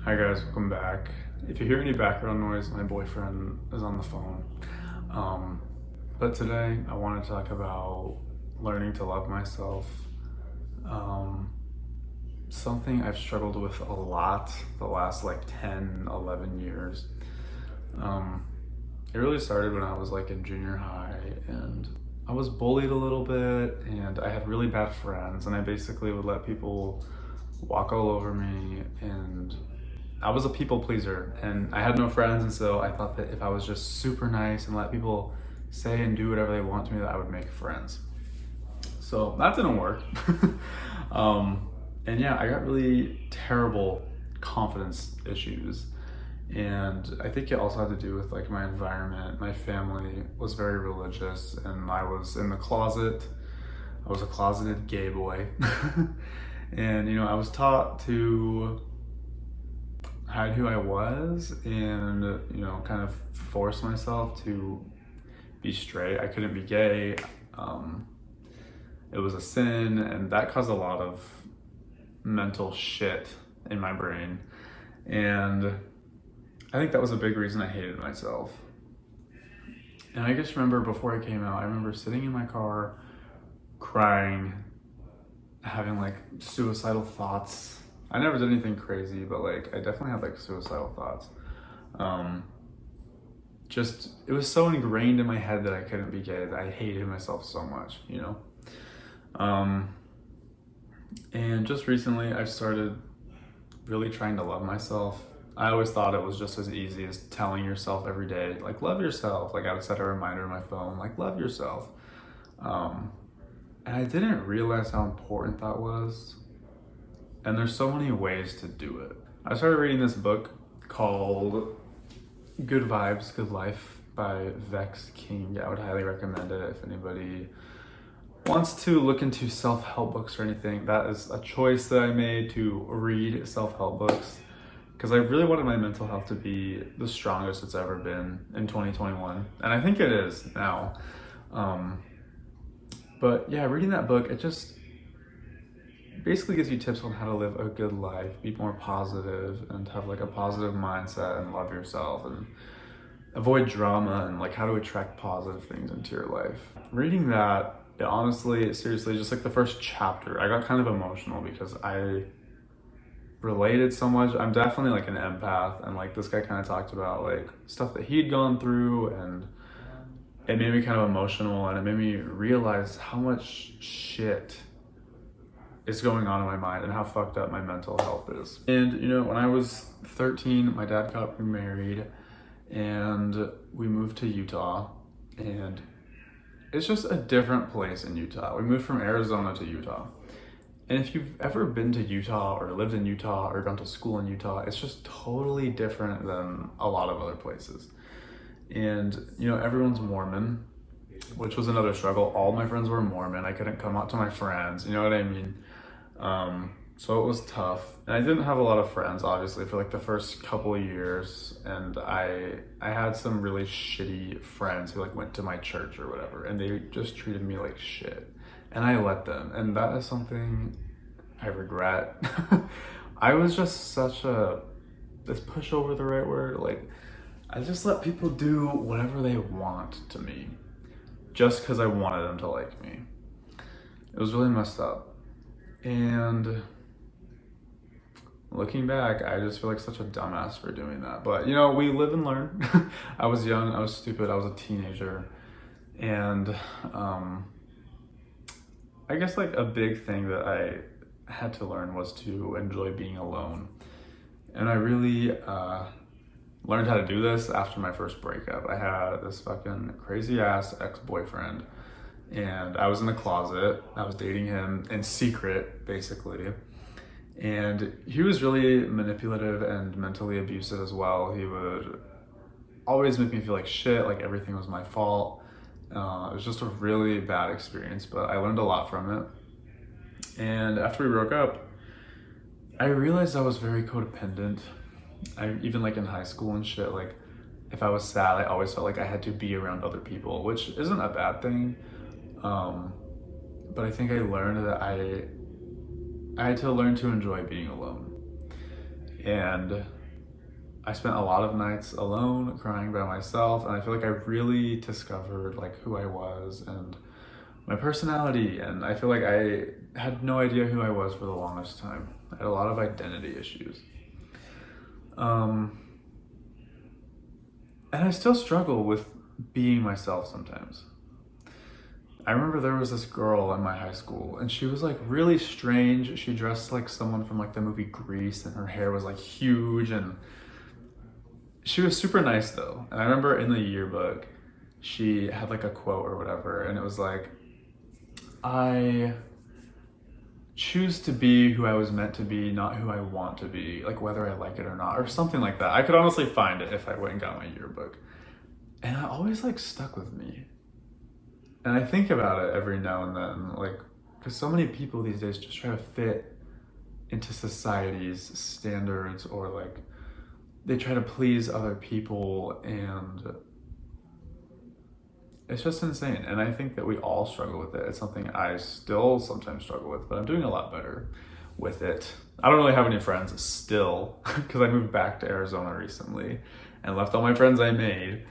Hi guys, welcome back. If you hear any background noise, my boyfriend is on the phone. Um, but today I want to talk about learning to love myself. Um, Something I've struggled with a lot the last like 10, 11 years. Um, it really started when I was like in junior high and I was bullied a little bit and I had really bad friends and I basically would let people walk all over me, and I was a people pleaser and I had no friends, and so I thought that if I was just super nice and let people say and do whatever they want to me, that I would make friends. So that didn't work. um, and yeah, I got really terrible confidence issues. And I think it also had to do with like my environment. My family was very religious and I was in the closet. I was a closeted gay boy. And I was taught to hide who I was and kind of force myself to be straight. I couldn't be gay. It was a sin, and that caused a lot of mental shit in my brain. And I think that was a big reason I hated myself. And I just remember before I came out, I remember sitting in my car crying, having like suicidal thoughts. I never did anything crazy, but like I definitely had like suicidal thoughts. Um, just it was so ingrained in my head that I couldn't be gay, that I hated myself so much. Um, and just recently I've started really trying to love myself. I always thought it was just as easy as telling yourself every day, like, love yourself. Like, I would set a reminder on my phone, like, love yourself. Um, and I didn't realize how important that was. And there's so many ways to do it. I started reading this book called Good Vibes, Good Life by Vex King. I would highly recommend it if anybody wants to look into self-help books or anything. That is a choice that I made, to read self-help books, because I really wanted my mental health to be the strongest it's ever been in 2021. And I think it is now. But yeah, reading that book, it just basically gives you tips on how to live a good life, be more positive, and have like a positive mindset and love yourself and avoid drama, and like how to attract positive things into your life. Reading that, it honestly, seriously, just like the first chapter, I got kind of emotional because I related so much. I'm definitely like an empath, and like this guy kind of talked about like stuff that he'd gone through, and it made me kind of emotional, and it made me realize how much shit is going on in my mind and how fucked up my mental health is. And when I was 13, my dad got remarried and we moved to Utah, and it's just a different place in Utah. We moved from Arizona to Utah. And if you've ever been to Utah or lived in Utah or gone to school in Utah, it's just totally different than a lot of other places. And everyone's Mormon, which was another struggle. All my friends were Mormon. I couldn't come out to my friends, you know what I mean? So it was tough. And I didn't have a lot of friends, obviously, for like the first couple of years. And I had some really shitty friends who like went to my church or whatever, and they just treated me like shit. And I let them. And that is something I regret. I was just such is pushover the right word? Like, I just let people do whatever they want to me, just because I wanted them to like me. It was really messed up. And looking back, I just feel like such a dumbass for doing that. But we live and learn. I was young, I was stupid, I was a teenager. And I guess like a big thing that I had to learn was to enjoy being alone. And I really learned how to do this after my first breakup. I had this fucking crazy ass ex-boyfriend, and I was in the closet. I was dating him in secret, basically. And he was really manipulative and mentally abusive as well. He would always make me feel like shit, like everything was my fault. It was just a really bad experience, but I learned a lot from it. And after we broke up, I realized I was very codependent. Even like in high school and shit, like if I was sad, I always felt like I had to be around other people, which isn't a bad thing. But I think I learned that I had to learn to enjoy being alone. And I spent a lot of nights alone crying by myself, and I feel like I really discovered like who I was and my personality, and I feel like I had no idea who I was for the longest time. I had a lot of identity issues. And I still struggle with being myself sometimes. I remember there was this girl in my high school, and she was like really strange. She dressed like someone from like the movie Grease, and her hair was like huge, and she was super nice though. And I remember in the yearbook, she had like a quote or whatever, and it was like, I choose to be who I was meant to be, not who I want to be, like whether I like it or not, or something like that. I could honestly find it if I went and got my yearbook. And it always like stuck with me. And I think about it every now and then, like, because so many people these days just try to fit into society's standards, or like they try to please other people, and it's just insane. And I think that we all struggle with it. It's something I still sometimes struggle with, but I'm doing a lot better with it. I don't really have any friends still because I moved back to Arizona recently and left all my friends I made.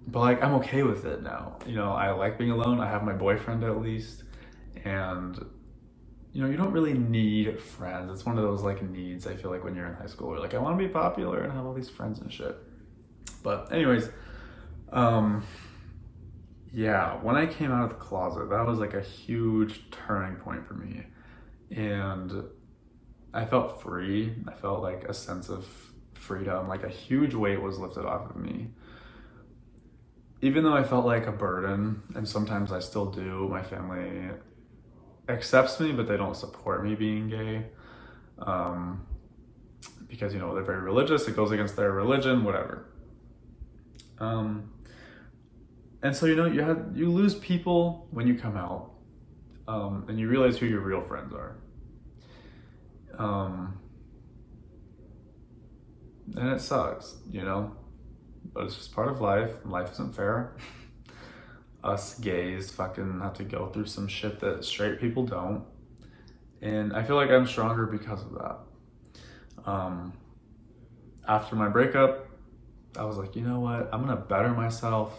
But like, I'm okay with it now. You know, I like being alone. I have my boyfriend at least. And you know, you don't really need friends. It's one of those like needs, I feel like, when you're in high school. You're like, I want to be popular and have all these friends and shit. But anyways, yeah, when I came out of the closet, that was like a huge turning point for me. And I felt free. I felt like a sense of freedom, like a huge weight was lifted off of me. Even though I felt like a burden, and sometimes I still do, my family accepts me, but they don't support me being gay. Because, you know, they're very religious, it goes against their religion, whatever. And so, you know, you lose people when you come out, and you realize who your real friends are. And it sucks, you know, but it's just part of life. Life isn't fair. Us gays fucking have to go through some shit that straight people don't. And I feel like I'm stronger because of that. After my breakup, I was like, you know what? I'm gonna better myself.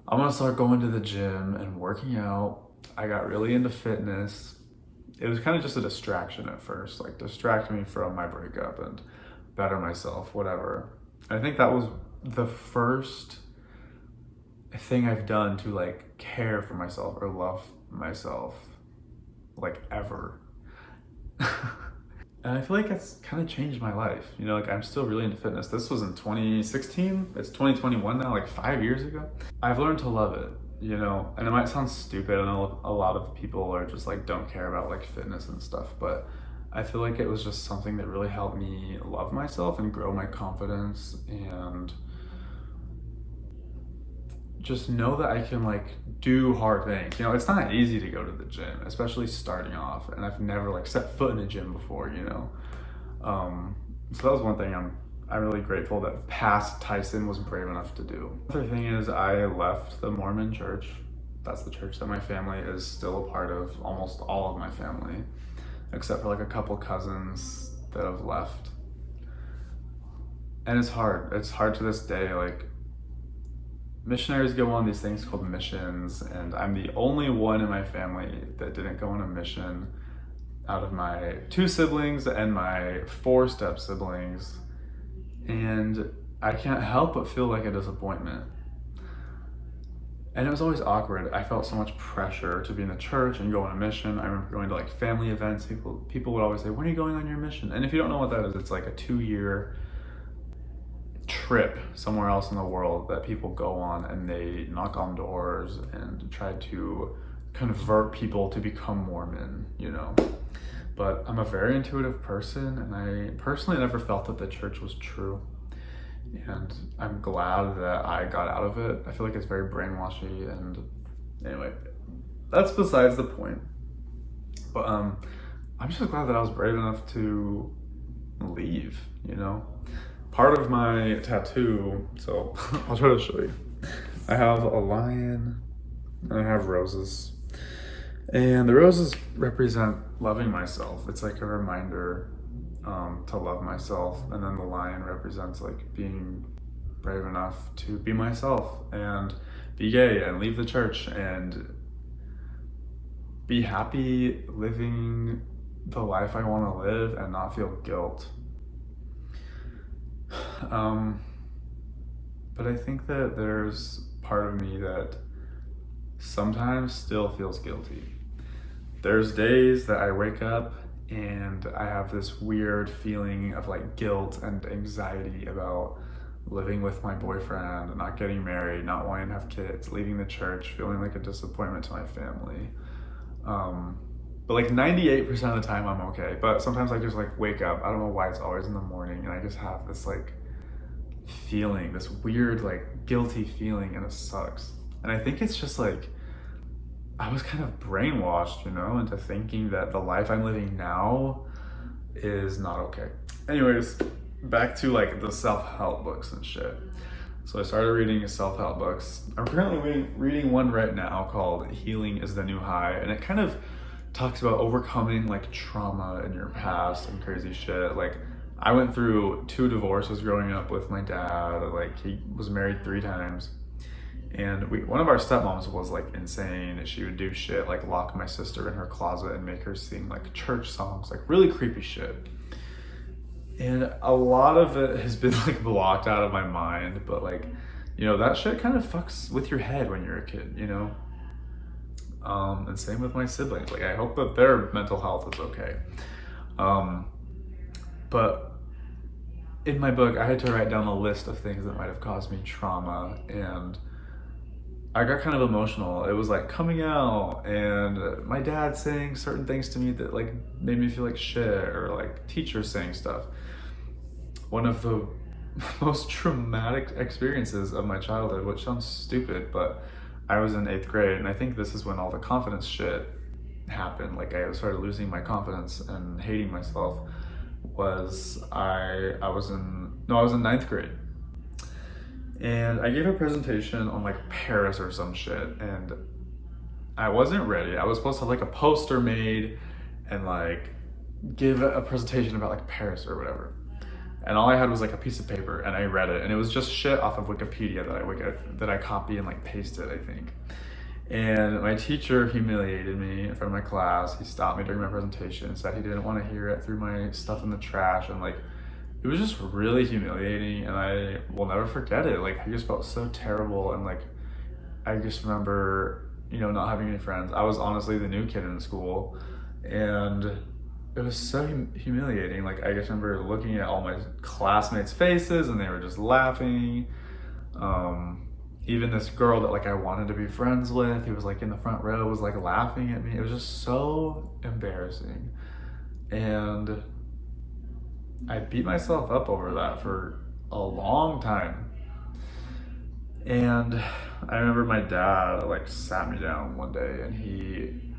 I'm gonna start going to the gym and working out. I got really into fitness. It was kind of just a distraction at first, like distract me from my breakup and better myself, whatever. I think that was the first thing I've done to like care for myself or love myself, like ever. And I feel like it's kind of changed my life. You know, like I'm still really into fitness. This was in 2016. It's 2021 now, like 5 years ago. I've learned to love it, you know, and it might sound stupid. I know a lot of people are just like, don't care about like fitness and stuff, but I feel like it was just something that really helped me love myself and grow my confidence, and just know that I can like do hard things. You know, it's not easy to go to the gym, especially starting off. And I've never like set foot in a gym before, you know? So that was one thing I'm really grateful that past Tyson was brave enough to do. The other thing is I left the Mormon church. That's the church that my family is still a part of, almost all of my family, except for like a couple cousins that have left. And it's hard to this day. Like, missionaries go on these things called missions, and I'm the only one in my family that didn't go on a mission out of my 2 siblings and my 4 step siblings. And I can't help but feel like a disappointment. And it was always awkward. I felt so much pressure to be in the church and go on a mission. I remember going to like family events. People would always say, when are you going on your mission? And if you don't know what that is, it's like a 2-year trip somewhere else in the world that people go on, and they knock on doors and try to convert people to become Mormon, you know. But I'm a very intuitive person, and I personally never felt that the church was true. And I'm glad that I got out of it. I feel like it's very brainwashy, and anyway, that's besides the point. But I'm just glad that I was brave enough to leave, you know. Part of my tattoo, so I'll try to show you. I have a lion and I have roses. And the roses represent loving myself. It's like a reminder to love myself. And then the lion represents like being brave enough to be myself and be gay and leave the church and be happy living the life I want to live and not feel guilt. But I think that there's part of me that sometimes still feels guilty. There's days that I wake up and I have this weird feeling of like guilt and anxiety about living with my boyfriend, not getting married, not wanting to have kids, leaving the church, feeling like a disappointment to my family. But like 98% of the time I'm okay. But sometimes I just like wake up. I don't know why it's always in the morning, and I just have this like feeling, this weird like guilty feeling, and it sucks. And I think it's just like I was kind of brainwashed, into thinking that the life I'm living now is not okay. Anyways, back to like the self-help books and shit. So I started reading self-help books. I'm currently reading one right now called Healing is the New High, and it kind of talks about overcoming like trauma in your past and crazy shit. Like I went through 2 divorces growing up with my dad. Like he was married 3 times. And one of our stepmoms was like insane. She would do shit like lock my sister in her closet and make her sing like church songs, like really creepy shit. And a lot of it has been like blocked out of my mind, but like, that shit kind of fucks with your head when you're a kid, and same with my siblings. Like I hope that their mental health is okay. But in my book, I had to write down a list of things that might have caused me trauma, and I got kind of emotional. It was like coming out and my dad saying certain things to me that like made me feel like shit, or like teachers saying stuff. One of the most traumatic experiences of my childhood, which sounds stupid, but I was in 8th grade, and I think this is when all the confidence shit happened. Like I started losing my confidence and hating myself. I was in 9th grade. And I gave a presentation on like Paris or some shit, and I wasn't ready. I was supposed to have like a poster made and like give a presentation about like Paris or whatever. And all I had was like a piece of paper, and I read it, and it was just shit off of Wikipedia that I copy and like pasted, I think. And my teacher humiliated me in front of my class. He stopped me during my presentation and said he didn't want to hear it, threw my stuff in the trash, and like it was just really humiliating, and I will never forget it. Like I just felt so terrible, and like I just remember, not having any friends. I was honestly the new kid in school, and it was so humiliating. Like I just remember looking at all my classmates' faces, and they were just laughing. Even this girl that like I wanted to be friends with, who was like in the front row, was like laughing at me. It was just so embarrassing, and I beat myself up over that for a long time. And I remember my dad like sat me down one day, and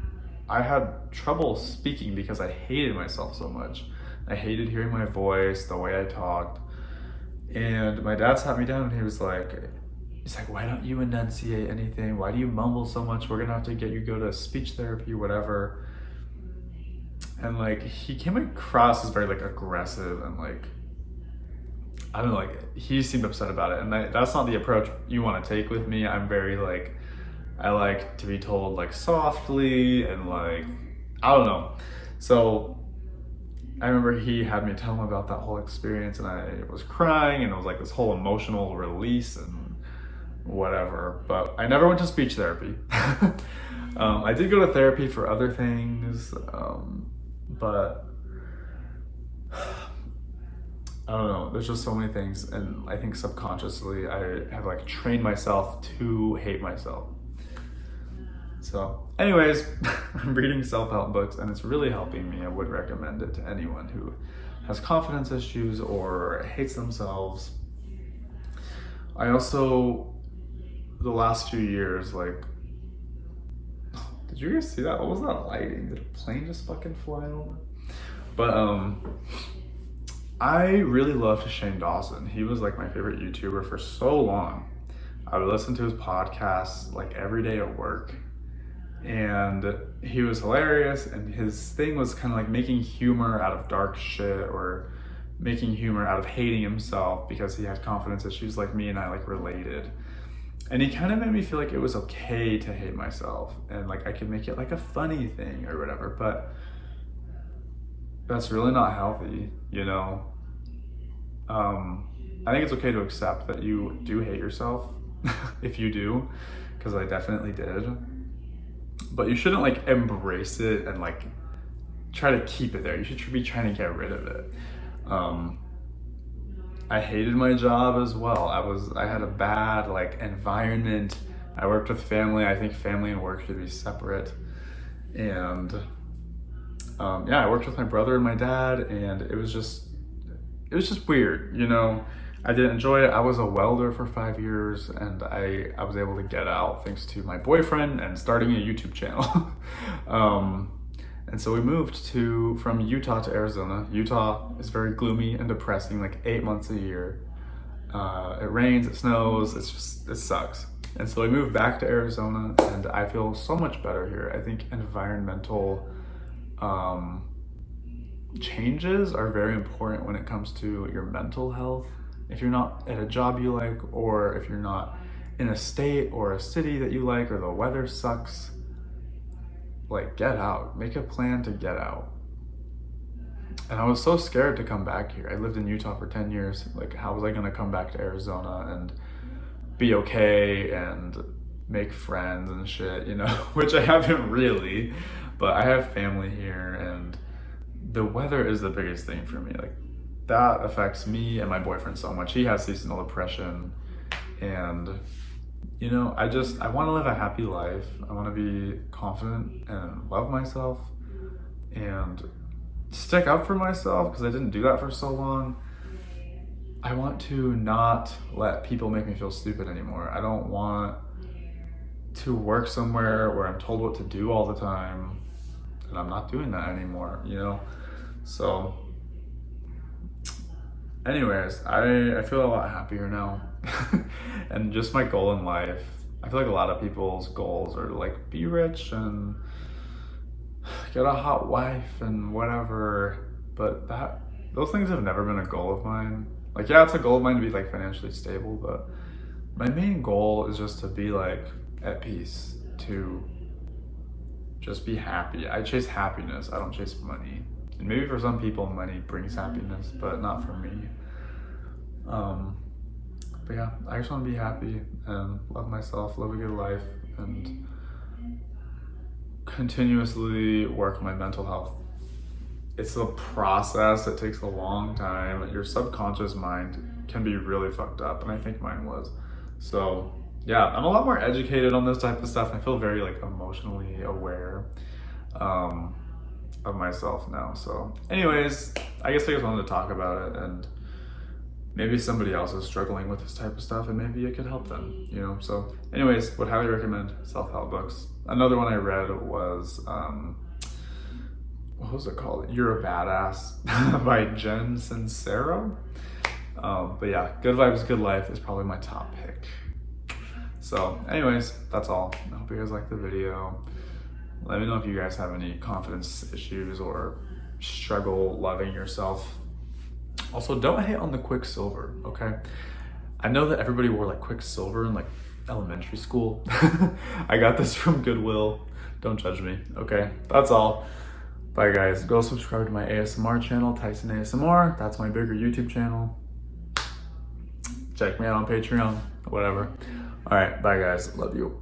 I had trouble speaking because I hated myself so much. I hated hearing my voice, the way I talked. And my dad sat me down, and he's like, why don't you enunciate anything? Why do you mumble so much? We're gonna have to get you go to speech therapy, whatever. And like he came across as very like aggressive, and like I don't know, like he seemed upset about it, and that's not the approach you want to take with me. I'm very like, I like to be told like softly, and like I don't know. So I remember he had me tell him about that whole experience, and I was crying, and it was like this whole emotional release and whatever. But I never went to speech therapy. I did go to therapy for other things, but I don't know, there's just so many things, and I think subconsciously I have like trained myself to hate myself. So anyways, I'm reading self-help books, and it's really helping me. I would recommend it to anyone who has confidence issues or hates themselves. I also, the last few years, like, did you guys see that? What was that lighting? Did a plane just fucking fly over? But I really loved Shane Dawson. He was like my favorite YouTuber for so long. I would listen to his podcasts like every day at work. and he was hilarious, and his thing was kind of like making humor out of dark shit, or making humor out of hating himself because he had confidence issues like me, and I like related. And he kind of made me feel like it was okay to hate myself, and like I could make it like a funny thing or whatever, but that's really not healthy, you know? I think it's okay to accept that you do hate yourself if you do, because I definitely did. But you shouldn't like embrace it and like try to keep it there. You should be trying to get rid of it. I hated my job as well. I had a bad like environment. I worked with family. I think family and work should be separate. And yeah, I worked with my brother and my dad, and it was just weird, you know. I didn't enjoy it. I was a welder for 5 years, and I was able to get out thanks to my boyfriend and starting a YouTube channel. And so we moved from Utah to Arizona. Utah is very gloomy and depressing, like 8 months a year. It rains, it snows, it sucks. And so we moved back to Arizona, and I feel so much better here. I think environmental changes are very important when it comes to your mental health. If you're not at a job you like, or if you're not in a state or a city that you like, or the weather sucks, like get out, make a plan to get out. And I was so scared to come back here. I lived in Utah for 10 years. Like, how was I gonna come back to Arizona and be okay and make friends and shit, you know? Which I haven't really, but I have family here, and the weather is the biggest thing for me. Like, that affects me and my boyfriend so much. He has seasonal depression, and you know, I want to live a happy life. I want to be confident and love myself and stick up for myself, because I didn't do that for so long. I want to not let people make me feel stupid anymore. I don't want to work somewhere where I'm told what to do all the time, and I'm not doing that anymore, you know? So anyways, I feel a lot happier now. And just my goal in life, I feel like a lot of people's goals are to like be rich and get a hot wife and whatever, but those things have never been a goal of mine. Like, yeah, it's a goal of mine to be like financially stable, but my main goal is just to be like at peace, to just be happy. I chase happiness, I don't chase money. And maybe for some people money brings happiness, but not for me. But yeah, I just want to be happy and love myself, live a good life, and continuously work on my mental health. It's a process, it takes a long time. Your subconscious mind can be really fucked up, and I think mine was. So yeah, I'm a lot more educated on this type of stuff. I feel very like emotionally aware of myself now. So anyways, I guess I just wanted to talk about it, and maybe somebody else is struggling with this type of stuff, and maybe it could help them, you know? So anyways, would highly recommend self-help books. Another one I read was, what was it called? You're a Badass by Jen Sincero. But yeah, Good Vibes, Good Life is probably my top pick. So anyways, that's all. I hope you guys liked the video. Let me know if you guys have any confidence issues or struggle loving yourself. Also, don't hate on the Quicksilver, okay? I know that everybody wore like Quicksilver in like elementary school. I got this from Goodwill. Don't judge me, okay? That's all. Bye guys. Go subscribe to my ASMR channel, Tyson ASMR. That's my bigger YouTube channel. Check me out on Patreon, whatever. All right, bye guys. Love you.